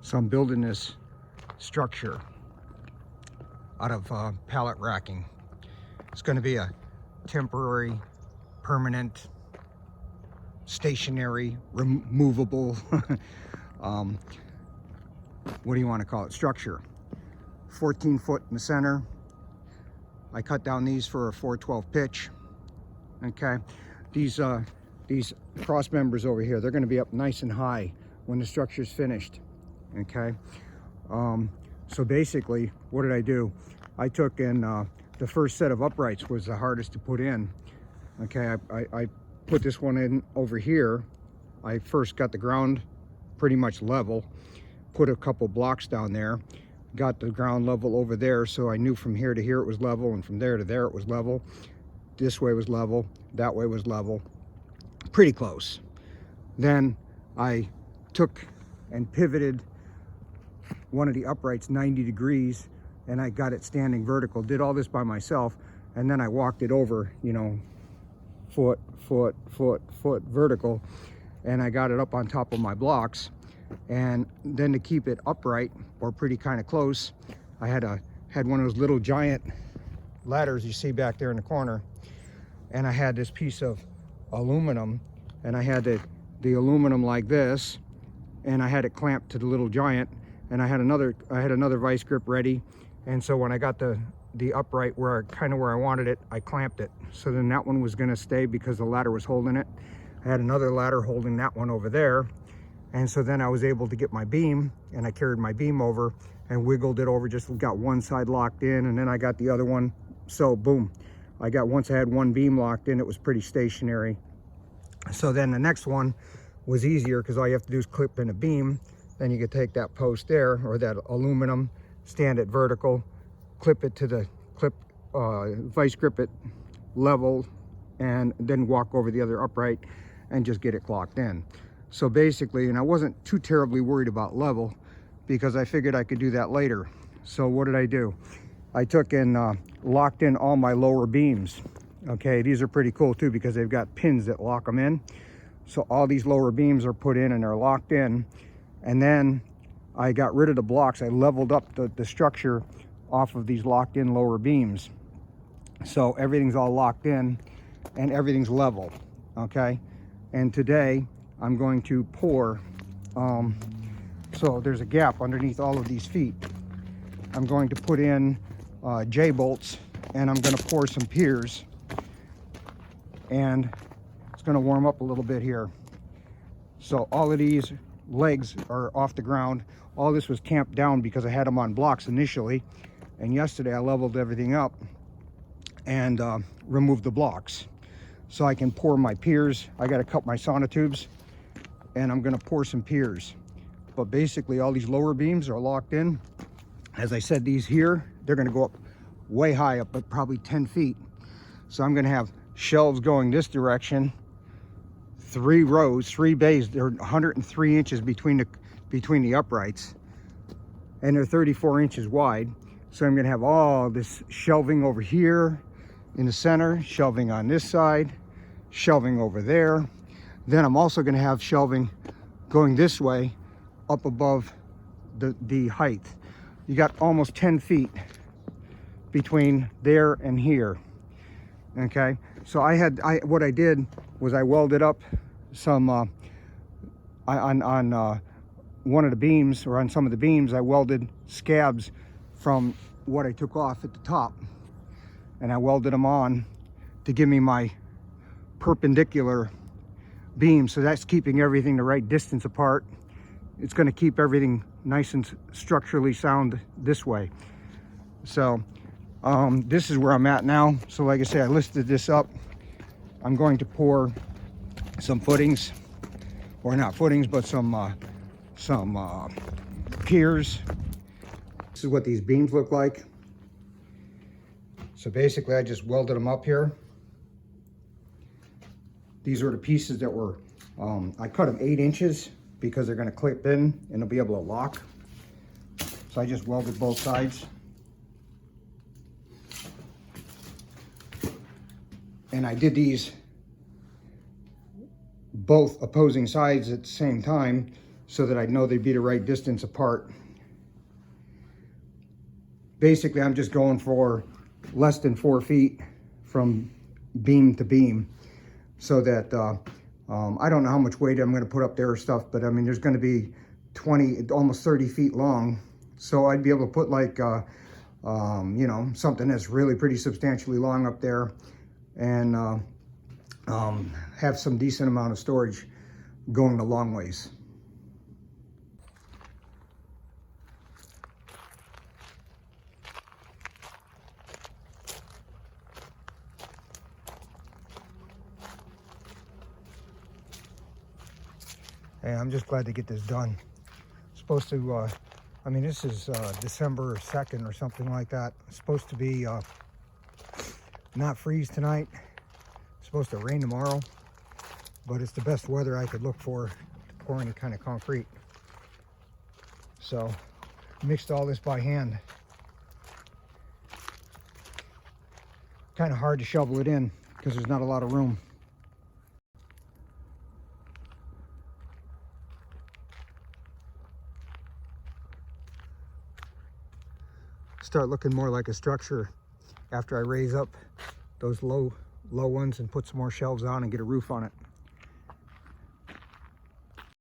So I'm building this structure out of pallet racking. It's going to be a temporary, permanent, stationary, removable, what do you want to call it, structure. 14 foot in the center. I cut down these for a 412 pitch. Okay, these cross members over here, they're going to be up nice and high when the structure's finished. Okay, so basically what did I do? I took in the first set of uprights was the hardest to put in. Okay, I put this one in over here. I first got the ground pretty much level, put a couple blocks down there, got the ground level over there, so I knew from here to here it was level, and from there to there it was level. This way was level, that way was level, pretty close. Then I took and pivoted one of the uprights 90 degrees, and I got it standing vertical. Did all this by myself, and then I walked it over, you know, foot, foot, foot, foot vertical, and I got it up on top of my blocks. And then to keep it upright, or pretty kind of close, I had one of those little giant ladders you see back there in the corner, and I had this piece of aluminum, and I had the aluminum like this, and I had it clamped to the little giant, and I had another vice grip ready. And so when I got the upright where I wanted it, I clamped it. So then that one was going to stay because the ladder was holding it. I had another ladder holding that one over there. And so then I was able to get my beam, and I carried my beam over and wiggled it over, just got one side locked in, and then I got the other one. So boom, once I had one beam locked in, it was pretty stationary. So then the next one was easier, because all you have to do is clip in a beam. Then you could take that post there, or that aluminum, stand it vertical, clip it to the vice grip it level, and then walk over the other upright and just get it locked in. So basically, and I wasn't too terribly worried about level, because I figured I could do that later. So what did I do? I took and locked in all my lower beams. Okay, these are pretty cool too, because they've got pins that lock them in. So all these lower beams are put in and they're locked in. And then I got rid of the blocks. I leveled up the structure off of these locked in lower beams. So everything's all locked in and everything's level. Okay, and today I'm going to pour, so there's a gap underneath all of these feet. I'm going to put in J-bolts, and I'm going to pour some piers, and it's going to warm up a little bit here. So all of these legs are off the ground. All this was tamped down because I had them on blocks initially, and yesterday I leveled everything up and removed the blocks. So I can pour my piers. I got to cut my sonotubes, and I'm going to pour some piers. But basically all these lower beams are locked in. As I said, these here, they're going to go up way high, up at probably 10 feet. So I'm going to have shelves going this direction, 3 rows, 3 bays. They're 103 inches between the uprights, and they're 34 inches wide. So I'm going to have all this shelving over here in the center, shelving on this side, shelving over there. Then I'm also going to have shelving going this way up above the height. You got almost 10 feet between there and here. Okay, so what I did was I welded up some on one of the beams, or on some of the beams, I welded scabs from what I took off at the top, and I welded them on to give me my perpendicular beam. So that's keeping everything the right distance apart. It's going to keep everything nice and structurally sound this way. So this is where I'm at now. So like I say, I listed this up. I'm going to pour some footings, or not footings, but some piers. This is what these beams look like. So basically I just welded them up here. These are the pieces that were, I cut them 8 inches because they're going to clip in and they'll be able to lock. So I just welded both sides. And I did these both opposing sides at the same time so that I know they'd be the right distance apart. Basically, I'm just going for less than 4 feet from beam to beam, so that I don't know how much weight I'm going to put up there or stuff, but I mean, there's going to be 20, almost 30 feet long. So I'd be able to put like, you know, something that's really pretty substantially long up there, and have some decent amount of storage going a long ways. Hey, I'm just glad to get this done. Supposed to, I mean, this is December 2nd or something like that. It's supposed to be not freeze tonight. It's supposed to rain tomorrow, but it's the best weather I could look for to pour any kind of concrete. So, mixed all this by hand. Kind of hard to shovel it in because there's not a lot of room. Start looking more like a structure after I raise up those low ones and put some more shelves on and get a roof on it.